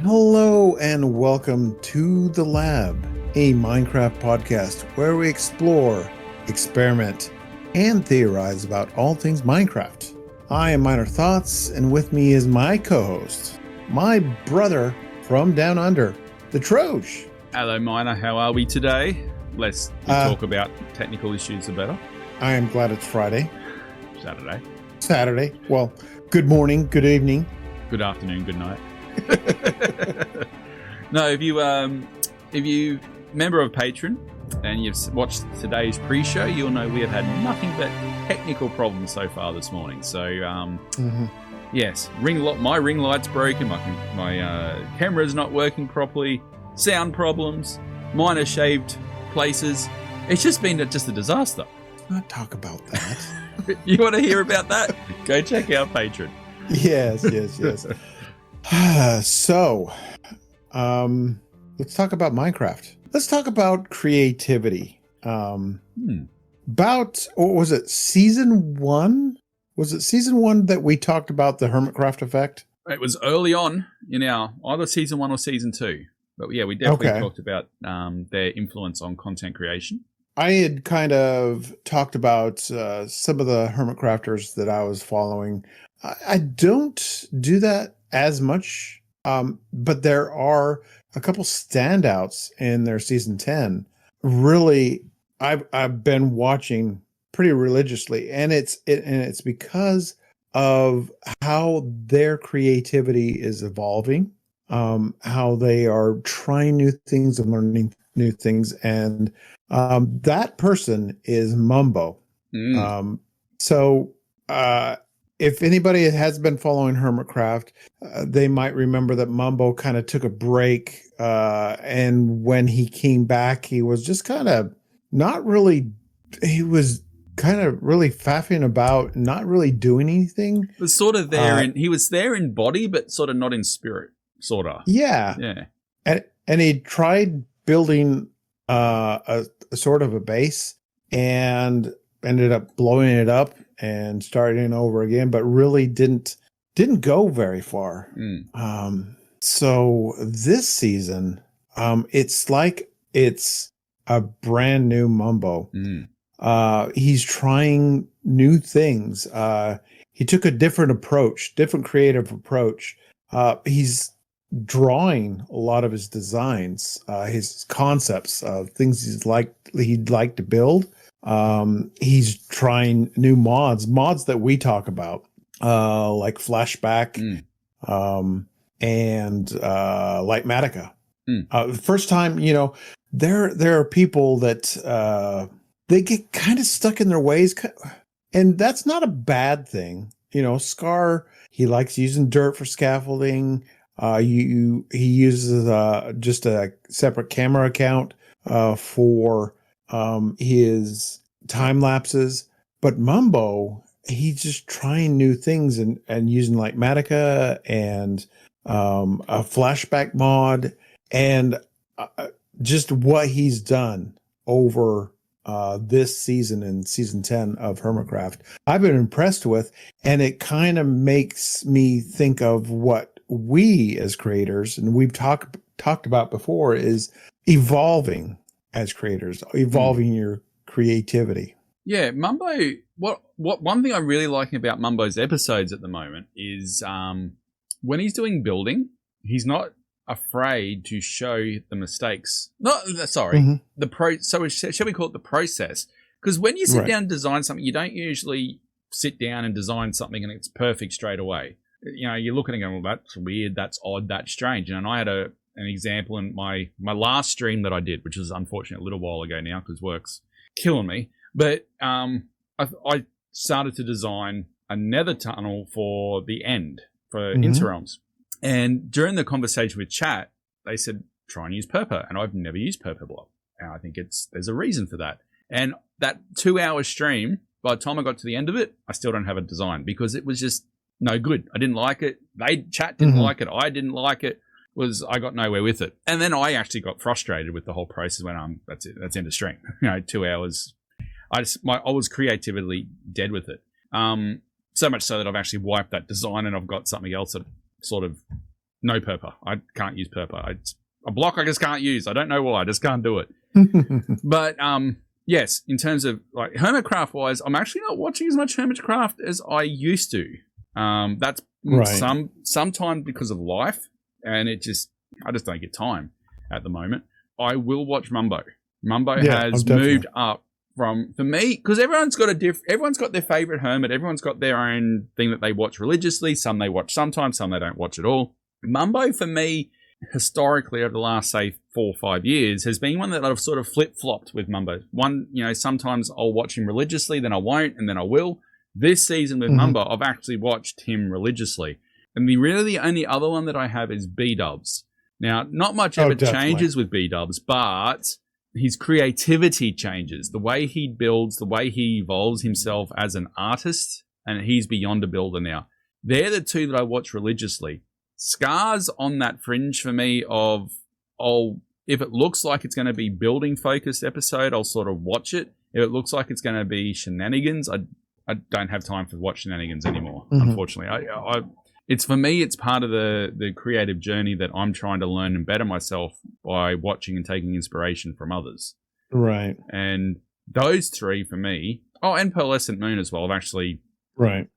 Hello and welcome to The Lab, a Minecraft podcast where we explore, experiment, and theorize about all things Minecraft. I am MinerThoughts, and with me is my co-host, my brother from down under, the Troj. Hello, Miner. How are we today? Less we talk about technical issues, the better. I am glad it's Friday. Saturday. Well, good morning, good evening. Good afternoon, good night. No, if you member of Patreon and you've watched today's pre-show, you'll know we have had nothing but technical problems so far this morning. So yes, my ring light's broken, my camera's not working properly, sound problems, minor shaved places. It's just been just a disaster. Let's not talk about that. You want to hear about that? Go check out Patreon. Yes. So, let's talk about Minecraft. Let's talk about creativity. About, what was it, season 1? Was it season 1 that we talked about the Hermitcraft effect? It was early on in either season 1 or season 2. But yeah, we definitely talked about their influence on content creation. I had kind of talked about some of the Hermitcrafters that I was following. I don't do that as much, but there are a couple standouts in their season 10. Really, I've been watching pretty religiously, and it's because of how their creativity is evolving, how they are trying new things and learning new things, and that person is Mumbo. If anybody has been following Hermitcraft, they might remember that Mumbo kind of took a break, and when he came back, he was just kind of not really. He was kind of really faffing about, not really doing anything. It was sort of there. He was there in body, but sort of not in spirit. Sort of. Yeah. And he tried building a sort of a base and ended up blowing it up and starting over again, but really didn't go very far. So this season, it's like it's a brand new Mumbo. He's trying new things. He took a different creative approach. He's drawing a lot of his designs, his concepts of things he'd like to build. He's trying new mods that we talk about, like Flashback, and Lightmatica. The first time, there are people that they get kind of stuck in their ways, and that's not a bad thing. Scar, he likes using dirt for scaffolding. He uses just a separate camera account for his time lapses, but Mumbo, he's just trying new things and using Lightmatica and a Flashback mod, and just what he's done over this season in season 10 of Hermitcraft, I've been impressed with, and it kind of makes me think of what we as creators, and we've talked about before, is evolving as creators, evolving your creativity. Yeah, Mumbo, what one thing I'm really liking about Mumbo's episodes at the moment is when he's doing building, he's not afraid to show the mistakes. Shall we call it the process? Because when you sit down and design something, you don't usually sit down and design something and it's perfect straight away. You're looking and going, well, that's weird, that's odd, that's strange. And I had an example in my last stream that I did, which was unfortunately a little while ago now because work's killing me. But I started to design a nether tunnel for the end, for Interrealms. And during the conversation with chat, they said, try and use Purple. And I've never used Purple Block. And I think there's a reason for that. And that 2-hour stream, by the time I got to the end of it, I still don't have a design because it was just no good. I didn't like it. Chat didn't like it. I didn't like it. I got nowhere with it. And then I actually got frustrated with the whole process when that's it. That's end of stream. 2 hours. I was creatively dead with it. So much so that I've actually wiped that design and I've got something else that sort of No purple. I can't use purple. It's a block I just can't use. I don't know why. I just can't do it. But yes, in terms of like Hermitcraft wise, I'm actually not watching as much Hermitcraft as I used to. That's right. sometimes because of life, and I just don't get time at the moment. I will watch Mumbo. Mumbo has moved up from, for me, because everyone's got their favorite hermit. Everyone's got their own thing that they watch religiously. Some they watch sometimes, some they don't watch at all. Mumbo for me, historically over the last, say, 4 or 5 years, has been one that I've sort of flip-flopped with Mumbo. One, sometimes I'll watch him religiously, then I won't, and then I will. This season with Mumbo, I've actually watched him religiously. And the only other one that I have is B-Dubs. Now, not much ever changes with B-Dubs, but his creativity changes. The way he builds, the way he evolves himself as an artist, and he's beyond a builder now. They're the two that I watch religiously. Scar's on that fringe for me of, if it looks like it's going to be building focused episode, I'll sort of watch it. If it looks like it's going to be shenanigans, I don't have time for watch shenanigans anymore, unfortunately. It's for me, it's part of the creative journey that I'm trying to learn and better myself by watching and taking inspiration from others. Right. And those three for me, and Pearlescent Moon as well, I've actually right.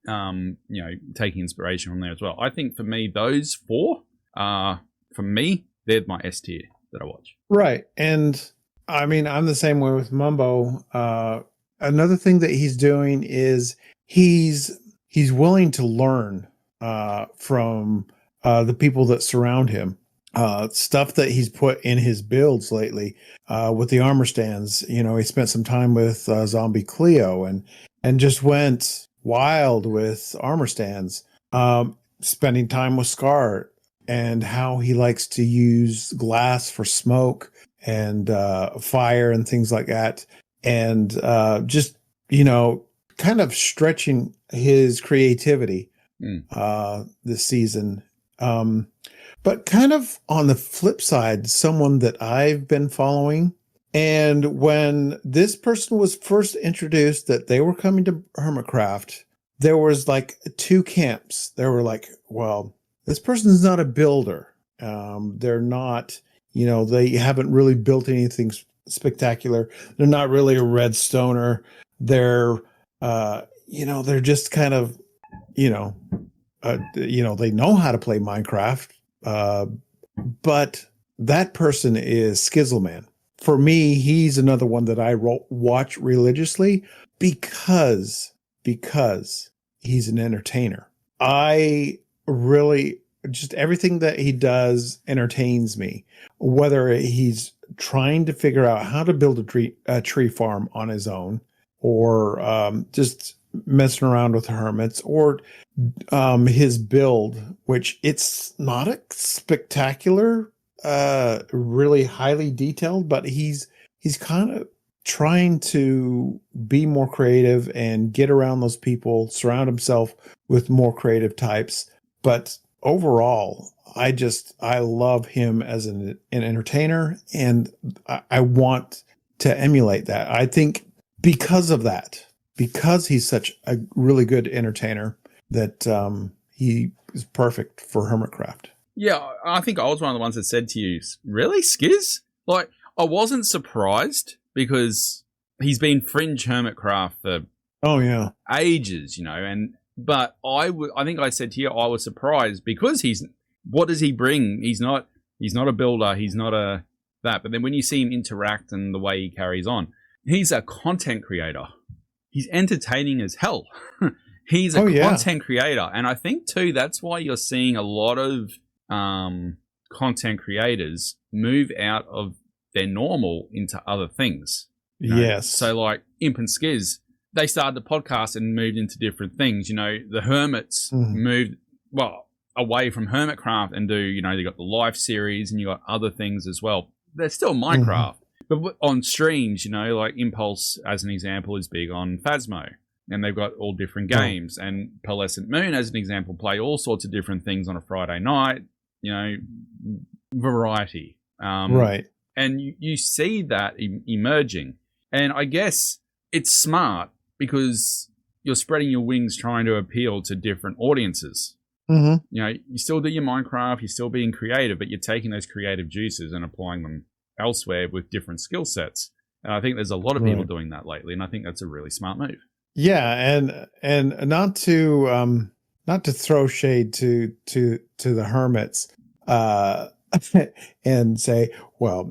Taking inspiration from there as well. I think for me, those 4 are, for me, they're my S tier that I watch. Right. And I mean, I'm the same way with Mumbo. Another thing that he's doing is he's willing to learn from the people that surround him. Stuff that he's put in his builds lately with the armor stands. He spent some time with Zombie Cleo and just went wild with armor stands, spending time with Scar and how he likes to use glass for smoke and fire and things like that. And just, kind of stretching his creativity this season. But kind of on the flip side, someone that I've been following, and when this person was first introduced that they were coming to Hermitcraft, there was like 2 camps. They were like, well, this person's not a builder. They're not, they haven't really built anything spectacular. They're not really a redstoner. They're, they're just kind of, they know how to play Minecraft. But that person is Skizzleman. For me, he's another one that I watch religiously because he's an entertainer. I really, just everything that he does entertains me, whether he's trying to figure out how to build a tree farm on his own, or just messing around with hermits, or his build, which it's not a spectacular, really highly detailed, but he's kind of trying to be more creative and get around those people, surround himself with more creative types. But overall, I love him as an entertainer, and I want to emulate that. I think because of that, because he's such a really good entertainer, that he is perfect for Hermitcraft. Yeah, I think I was one of the ones that said to you, really, Skiz? Like, I wasn't surprised because he's been fringe Hermitcraft for ages, but I think I said to you, I was surprised because what does he bring? He's not a builder, he's not a that, but then when you see him interact and the way he carries on, he's a content creator. He's entertaining as hell. He's a content creator. And I think, too, that's why you're seeing a lot of content creators move out of their normal into other things. Yes. So, like Imp and Skiz, they started the podcast and moved into different things. The Hermits moved, away from Hermitcraft and do, they got the Life series and you got other things as well. They're still Minecraft. But on streams, like Impulse, as an example, is big on Phasmo. And they've got all different games. And Pearlescent Moon, as an example, play all sorts of different things on a Friday night. Variety. Right. And you see that emerging. And I guess it's smart because you're spreading your wings trying to appeal to different audiences. Mm-hmm. You know, you still do your Minecraft, you're still being creative, but you're taking those creative juices and applying them elsewhere with different skill sets. And I think there's a lot of people doing that lately, and I think that's a really smart move. Yeah, and not to throw shade to the hermits, and say, well,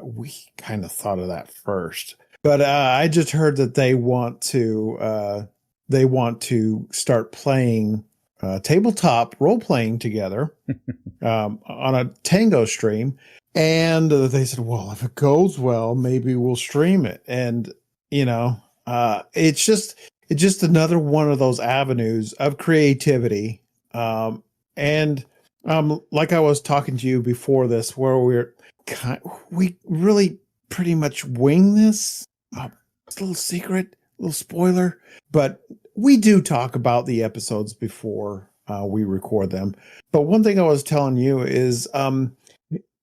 we kind of thought of that first. But I just heard that they want to start playing tabletop role playing together on a Tango stream, and they said, well, if it goes well, maybe we'll stream it, and it's just another one of those avenues of creativity, and like I was talking to you before this, where we really pretty much wing this. It's a little secret, a little spoiler, but we do talk about the episodes before we record them. But one thing I was telling you is,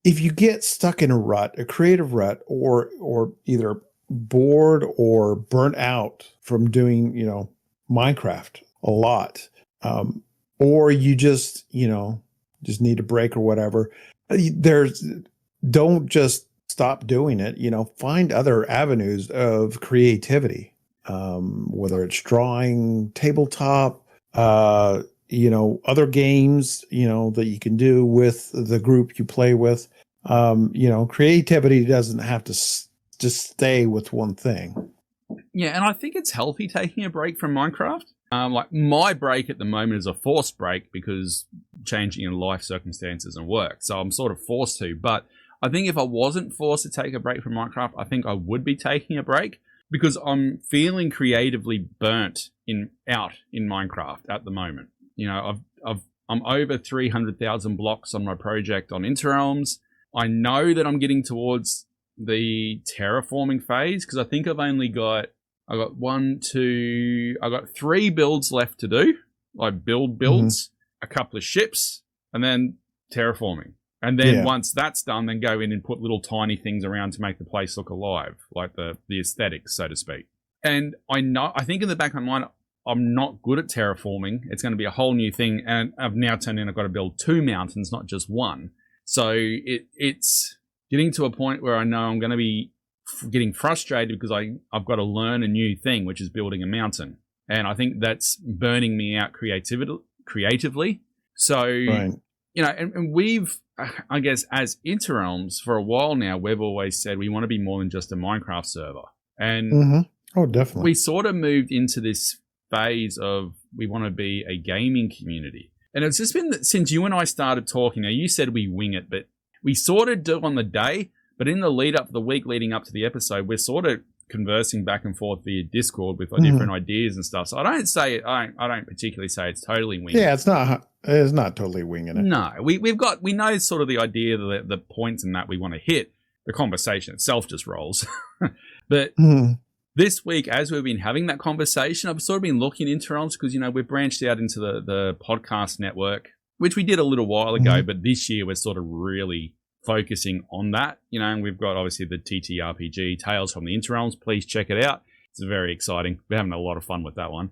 if you get stuck in a creative rut, or either bored or burnt out from doing, Minecraft a lot, or you just need a break or whatever, don't just stop doing it. Find other avenues of creativity, whether it's drawing, tabletop, other games, that you can do with the group you play with. Creativity doesn't have to just stay with one thing. Yeah, and I think it's healthy taking a break from Minecraft. Like my break at the moment is a forced break because changing in life circumstances and work. So I'm sort of forced to. But I think if I wasn't forced to take a break from Minecraft, I think I would be taking a break because I'm feeling creatively burnt out in Minecraft at the moment. I'm over 300,000 blocks on my project on Interrealms. I know that I'm getting towards the terraforming phase because I think I've got 3 builds left to do. Like builds, a couple of ships, and then terraforming. And then once that's done, then go in and put little tiny things around to make the place look alive, like the aesthetics, so to speak. And I think in the back of my mind, I'm not good at terraforming. It's going to be a whole new thing. And I've now turned in, I've got to build 2 mountains, not just one. So it's getting to a point where I know I'm going to be getting frustrated because I've got to learn a new thing, which is building a mountain. And I think that's burning me out creatively. So, and we've, I guess, as Interrealms, for a while now, we've always said we want to be more than just a Minecraft server. And oh, definitely. We sort of moved into this phase of we want to be a gaming community. And it's just been that since you and I started talking, now you said we wing it, but we sort of do on the day, but in the week leading up to the episode, we're sort of conversing back and forth via Discord with different ideas and stuff. So I don't particularly say it's totally winging. Yeah, it's not totally winging it. No, we know sort of the idea, the points and that we want to hit. The conversation itself just rolls. But this week, as we've been having that conversation, I've sort of been looking into Interrealms because, we've branched out into the podcast network, which we did a little while ago, but this year we're sort of really focusing on that, and we've got obviously the TTRPG Tales from the Interrealms. Please check it out. It's very exciting. We're having a lot of fun with that one.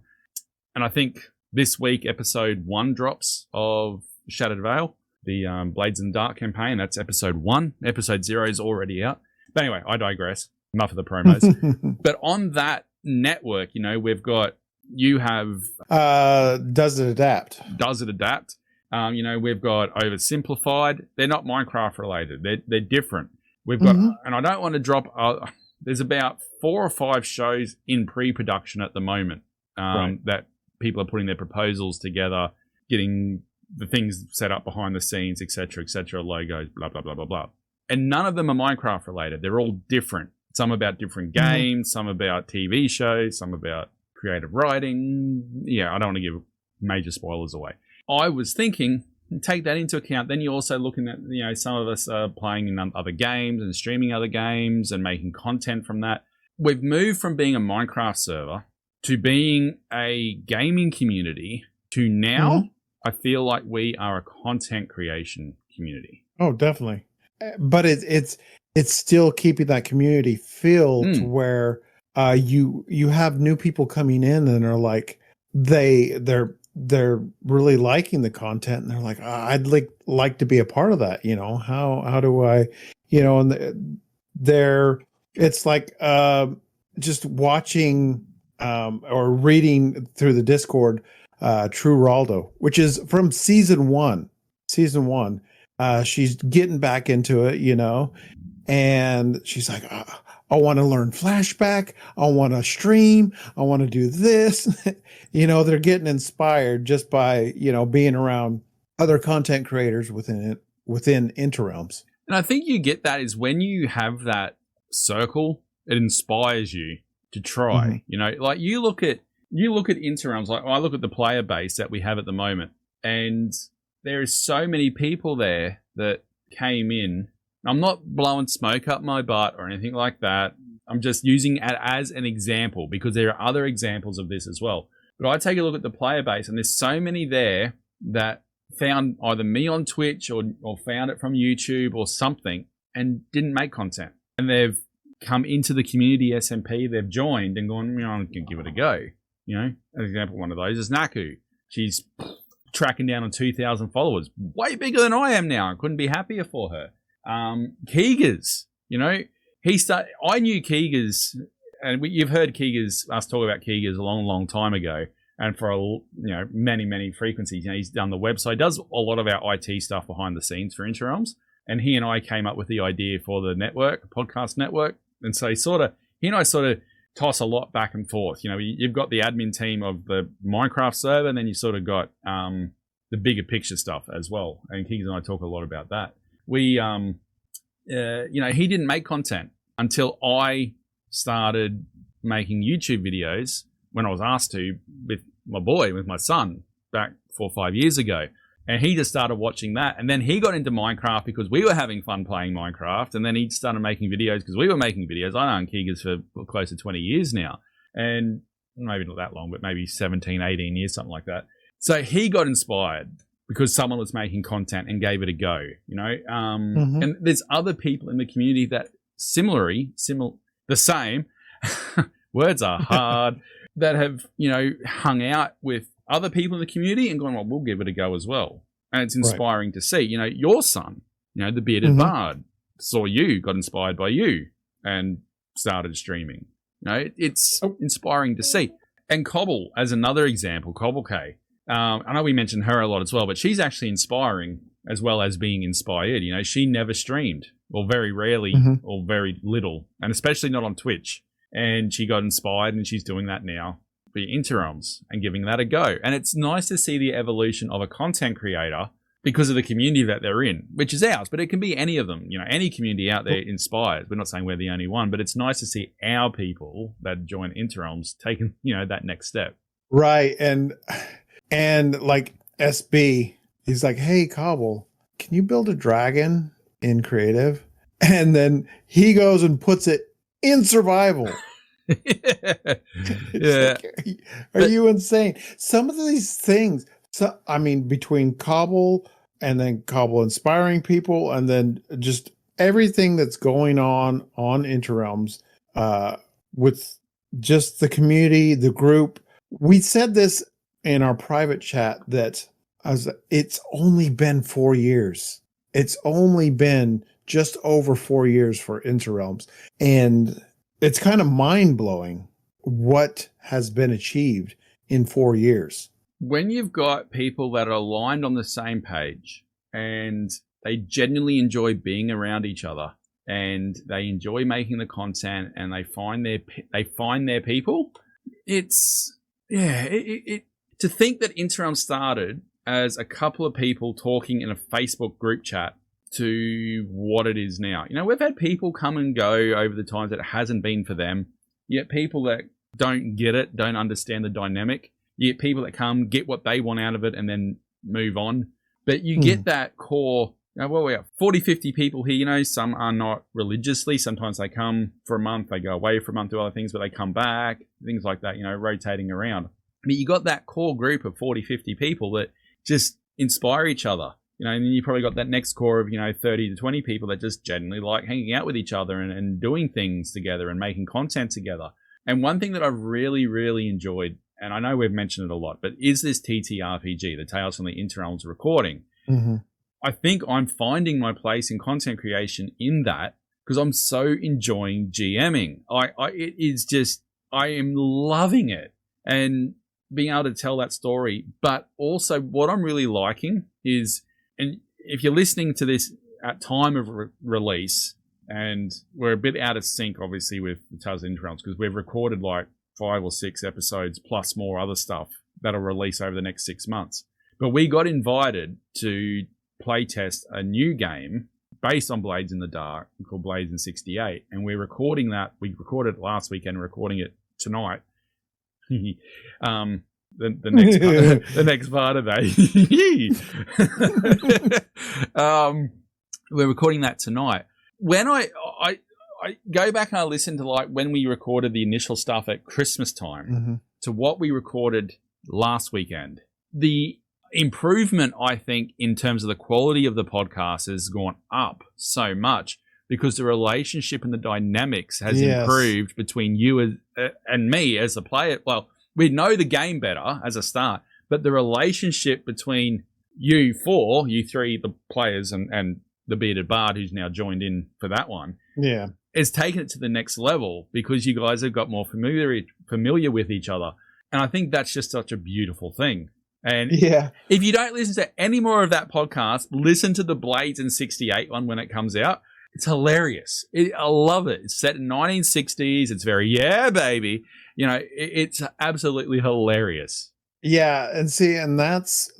And I think this week, episode 1 drops of Shattered Veil, the Blades in the Dark campaign. That's episode 1. Episode 0 is already out. But anyway, I digress. Enough of the promos. But on that network, you have... Does It Adapt? Does It Adapt? We've got Oversimplified. They're not Minecraft related. They're different. We've got, and I don't want to drop, there's about 4 or 5 shows in pre-production at the moment that people are putting their proposals together, getting the things set up behind the scenes, etc., logos, blah, blah, blah, blah, blah. And none of them are Minecraft related. They're all different. Some about different games, some about TV shows, some about creative writing. Yeah, I don't want to give major spoilers away. I was thinking, take that into account. Then you're also looking at, some of us are playing in other games and streaming other games and making content from that. We've moved from being a Minecraft server to being a gaming community to now I feel like we are a content creation community. Oh, definitely. But it's still keeping that community feel to where you have new people coming in and are like they're they're really liking the content, and they're like, I'd like to be a part of that. How do I, and they're it's like just watching or reading through the Discord, True Raldo, which is from season one. Season one, she's getting back into it, and she's like, I want to learn flashback. I want to stream. I want to do this. They're getting inspired just by, being around other content creators within Interrealms. And I think you get that is when you have that circle, it inspires you to try. Mm-hmm. Like you look at Interrealms, like I look at the player base that we have at the moment, and there is so many people there that came in. I'm not blowing smoke up my butt or anything like that. I'm just using it as an example because there are other examples of this as well. But I take a look at the player base, and there's so many there that found either me on Twitch or found it from YouTube or something and didn't make content. And they've come into the community SMP, they've joined and gone, I can give it a go. An example, one of those is Naku. She's tracking down on 2,000 followers, way bigger than I am now. I couldn't be happier for her. Keegers, I knew Keegers, and you've heard us talk about Keegers a long time ago, and for many frequencies. He's done the website, does a lot of our IT stuff behind the scenes for Interrealms, and he and I came up with the idea for the network, podcast network, and so he and I sort of toss a lot back and forth. You've got the admin team of the Minecraft server, and then you sort of got the bigger picture stuff as well, and Keegers and I talk a lot about that. We, he didn't make content until I started making YouTube videos when I was asked to with my son, back 4 or 5 years ago. And he just started watching that. And then he got into Minecraft because we were having fun playing Minecraft. And then he started making videos because we were making videos. I know Keegers for close to 20 years now. And maybe not that long, but maybe 17, 18 years, something like that. So he got inspired because someone was making content and gave it a go, Mm-hmm. And there's other people in the community that the same, words are hard, that have, hung out with other people in the community and gone, well, we'll give it a go as well. And it's inspiring to see, your son, the bearded Mm-hmm. bard, saw you, got inspired by you and started streaming. It's inspiring to see. And Cobble, as another example, Cobble K. I know we mentioned her a lot as well, but she's actually inspiring as well as being inspired. She never streamed, or very rarely, Mm-hmm. or very little, and especially not on Twitch. And she got inspired, and she's doing that now for Interrealms and giving that a go. And it's nice to see the evolution of a content creator because of the community that they're in, which is ours, but it can be any of them. Any community out there inspired. We're not saying we're the only one, but it's nice to see our people that join Interrealms taking, that next step. Right. And like SB, he's like, hey, Cobble, can you build a dragon in creative? And then he goes and puts it in survival. Yeah. Like, are you insane? Some of these things, between Cobble and then Cobble inspiring people, and then just everything that's going on Interrealms, with just the community, the group. We said this in our private chat that it's only been 4 years. It's only been just over 4 years for Interrealms. And it's kind of mind-blowing what has been achieved in 4 years. When you've got people that are aligned on the same page and they genuinely enjoy being around each other and they enjoy making the content and they find their people, to think that Interrealm started as a couple of people talking in a Facebook group chat to what it is now. We've had people come and go over the times that it hasn't been for them. Yet people that don't get it, don't understand the dynamic. Yet people that come, get what they want out of it and then move on. But you get that core, we have 40, 50 people here, some are not religiously. Sometimes they come for a month, they go away for a month, do other things, but they come back, things like that, rotating around. But you got that core group of 40, 50 people that just inspire each other. And then you probably got that next core of, 30 to 20 people that just genuinely like hanging out with each other and doing things together and making content together. And one thing that I've really, really enjoyed, and I know we've mentioned it a lot, but is this TTRPG, the Tales from the Interrealms recording? Mm-hmm. I think I'm finding my place in content creation in that because I'm so enjoying GMing. It is just, I am loving it and being able to tell that story. But also what I'm really liking is, and if you're listening to this at time of release, and we're a bit out of sync, obviously, with the Tales of the Interrealms because we've recorded like 5 or 6 episodes plus more other stuff that'll release over the next 6 months. But we got invited to playtest a new game based on Blades in the Dark called Blades in 68, and we're recording that. We recorded it last weekend, recording it tonight. The next part of that. We're recording that tonight. When I go back and I listen to like when we recorded the initial stuff at Christmas time to what we recorded last weekend, the improvement, I think, in terms of the quality of the podcast has gone up so much because the relationship and the dynamics has improved between you and me as a player. Well, we know the game better as a start, but the relationship between you three, the players, and the bearded bard who's now joined in for that one, has taken it to the next level because you guys have got more familiar with each other. And I think that's just such a beautiful thing. And if you don't listen to any more of that podcast, listen to the Blades in 68 one when it comes out. It's hilarious. I love it. It's set in 1960s. It's very, baby. You know, it's absolutely hilarious. Yeah. And see, and that's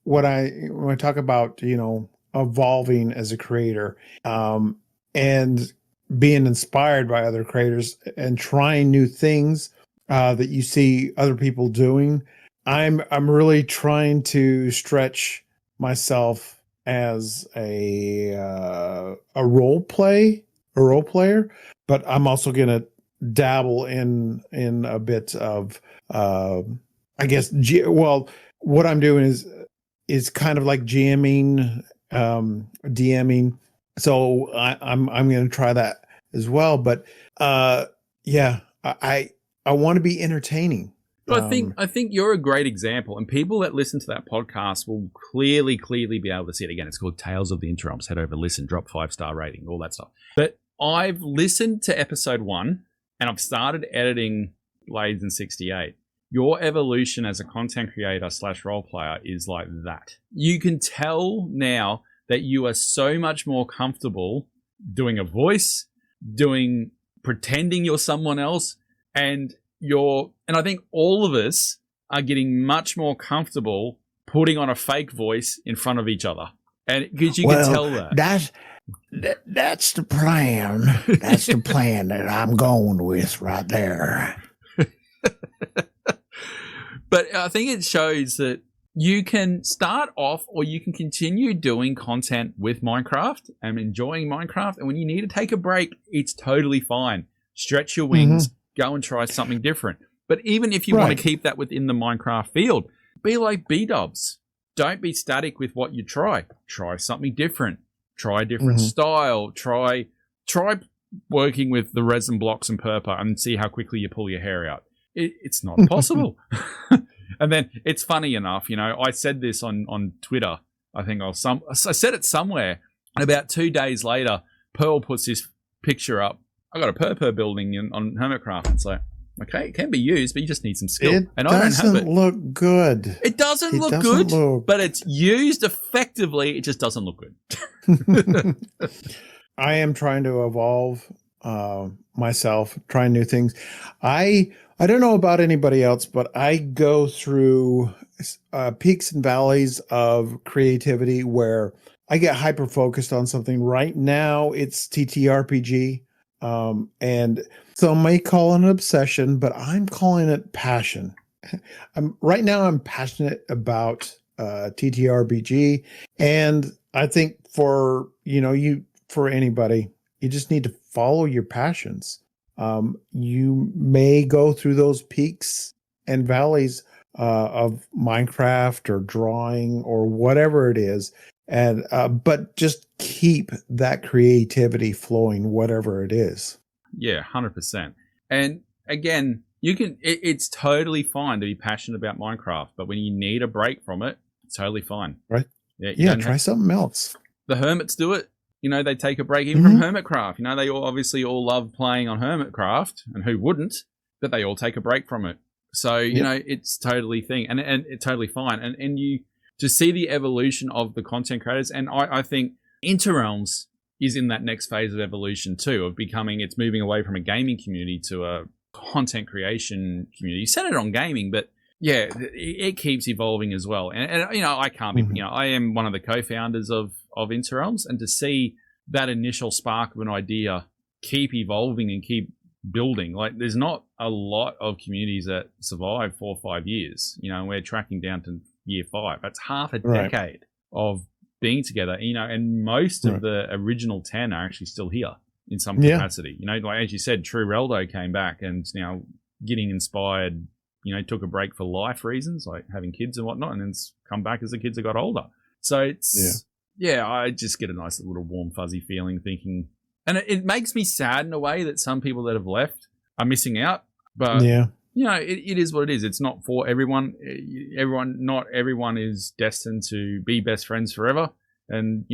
what when I talk about, you know, evolving as a creator, and being inspired by other creators and trying new things, that you see other people doing. I'm really trying to stretch myself as a role player, but I'm also going to dabble in a bit of, I guess, what I'm doing is kind of like GMing, DMing. So I'm going to try that as well. But I want to be entertaining. But I think you're a great example, and people that listen to that podcast will clearly be able to see it. Again, it's called Tales of the Interrealms. Head over, listen, drop 5-star rating, all that stuff. But I've listened to episode 1, and I've started editing Blades in 68. Your evolution as a content creator / role player is like that. You can tell now that you are so much more comfortable doing a voice, pretending you're someone else, and I think all of us are getting much more comfortable putting on a fake voice in front of each other. And because you can tell that. That's the plan. That's the plan that I'm going with right there. But I think it shows that you can start off or you can continue doing content with Minecraft and enjoying Minecraft. And when you need to take a break, it's totally fine. Stretch your wings, go and try something different. But even if you want to keep that within the Minecraft field, be like B-dubs. Don't be static with what you try. Try something different. Try a different style. Try working with the resin blocks and purple and see how quickly you pull your hair out. It's not possible. And then it's funny enough, you know, I said this on Twitter. I think I said it somewhere. And about 2 days later, Pearl puts this picture up. I got a purple building on Hermitcraft. It's like, okay, it can be used, but you just need some skill. And I don't have it. Look good. It doesn't look good, but it's used effectively. It just doesn't look good. I am trying to evolve myself, trying new things. I don't know about anybody else, but I go through peaks and valleys of creativity where I get hyper focused on something. Right now, it's TTRPG. And some may call it an obsession, but I'm calling it passion. Right now I'm passionate about TTRPG, and I think for anybody, you just need to follow your passions. You may go through those peaks and valleys of Minecraft or drawing or whatever it is. And but just keep that creativity flowing, whatever it is. Yeah, 100%. And again, It's totally fine to be passionate about Minecraft, but when you need a break from it, it's totally fine. Right. Yeah, try something else. The hermits do it. They take a break even from Hermitcraft. They obviously all love playing on Hermitcraft, and who wouldn't? But they all take a break from it. So, it's totally thing, and it's totally fine. And you to see the evolution of the content creators, and I think Interrealms is in that next phase of evolution too, of it's moving away from a gaming community to a content creation community centered on gaming, but yeah, it keeps evolving as well. And I can't be, I am one of the co-founders of Interrealms, and to see that initial spark of an idea keep evolving and keep building, like there's not a lot of communities that survive 4 or 5 years, and we're tracking down to year 5. That's half a decade of being together, and most of the original 10 are actually still here in some capacity. Like as you said, True Reldo came back and is now getting inspired, took a break for life reasons, like having kids and whatnot, and then come back as the kids have got older. So it's, I just get a nice little warm, fuzzy feeling thinking, and it makes me sad in a way that some people that have left are missing out. But, it is what it is. It's not for everyone. Not everyone is destined to be best friends forever. And,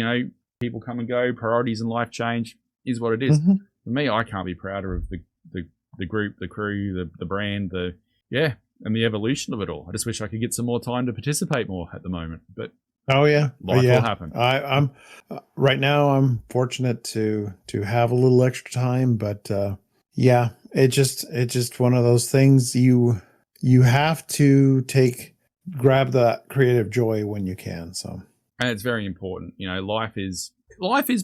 people come and go, priorities in life change, is what it is. For me, I can't be prouder of the group, the crew, the brand, and the evolution of it all. I just wish I could get some more time to participate more at the moment. But life will happen. I'm right now. I'm fortunate to have a little extra time, but it's just one of those things. You have to grab that creative joy when you can. So, and it's very important. Life is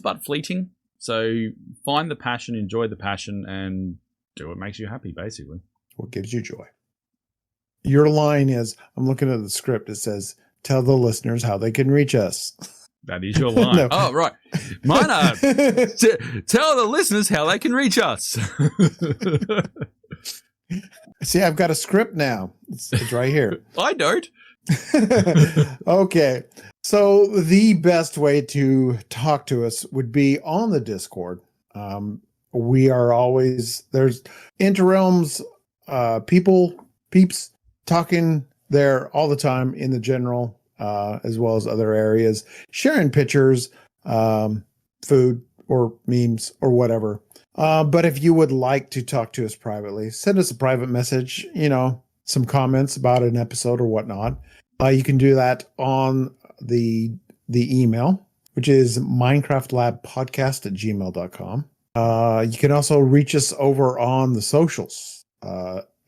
but fleeting. So find the passion, enjoy the passion, and do what makes you happy. Basically, what gives you joy. Your line is, I'm looking at the script. It says, tell the listeners how they can reach us. That is your line. No. Oh, right. Mine tell the listeners how they can reach us. See, I've got a script now. It's right here. I don't. Okay. So the best way to talk to us would be on the Discord. We are always, there's Interrealms, peeps talking there all the time in the general, as well as other areas, sharing pictures, food or memes or whatever. But if you would like to talk to us privately, send us a private message, some comments about an episode or whatnot. You can do that on the email, which is minecraftlabpodcast@gmail.com. You can also reach us over on the socials,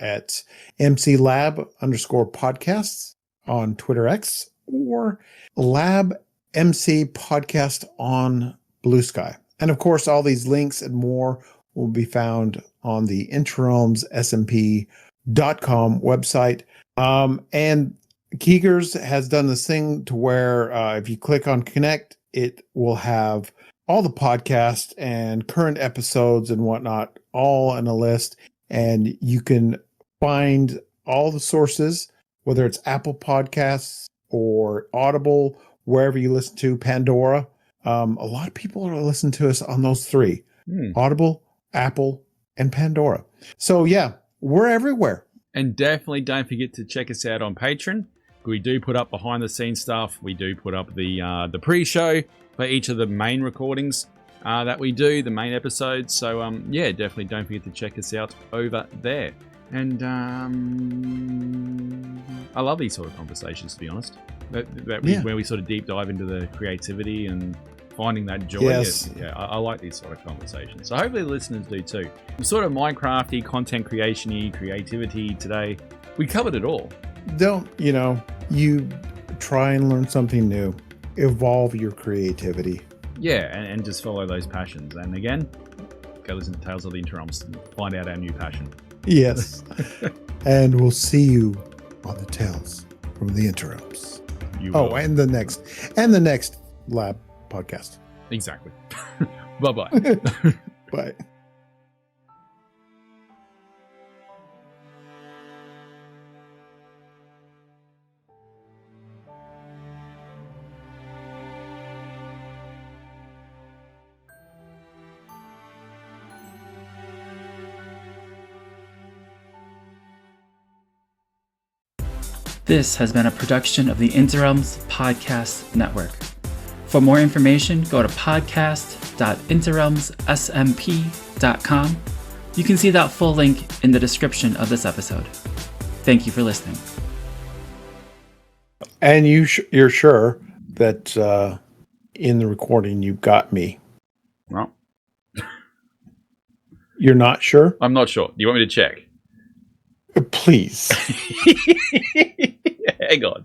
at mclab_podcasts on Twitter X, or Lab MC Podcast on Blue Sky. And of course, all these links and more will be found on the interrealmssmp.com website. And Keegers has done this thing to where if you click on connect, it will have all the podcasts and current episodes and whatnot all in a list. And you can find all the sources, whether it's Apple Podcasts or Audible, wherever you listen to, Pandora. A lot of people are listening to us on those 3, Audible, Apple, and Pandora. So we're everywhere. And definitely don't forget to check us out on Patreon. We do put up behind the scenes stuff. We do put up the pre-show for each of the main recordings that we do, the main episodes. So definitely don't forget to check us out over there. And I love these sort of conversations, to be honest. Where we sort of deep dive into the creativity and finding that joy. Yes. I like these sort of conversations. So hopefully the listeners do too. Sort of Minecrafty, content creation-y, creativity today. We covered it all. You try and learn something new. Evolve your creativity. Yeah, and just follow those passions. And again, go listen to Tales of the Interrealms and find out our new passion. Yes. And we'll see you on the Tales from the Interrealms. And the next Lab podcast. Exactly. Bye-bye. Bye. This has been a production of the Interim's Podcast Network. For more information, go to podcast.interimssmp.com. You can see that full link in the description of this episode. Thank you for listening. And you're sure that in the recording you got me? No. You're not sure? I'm not sure. Do you want me to check? Please. Hang on.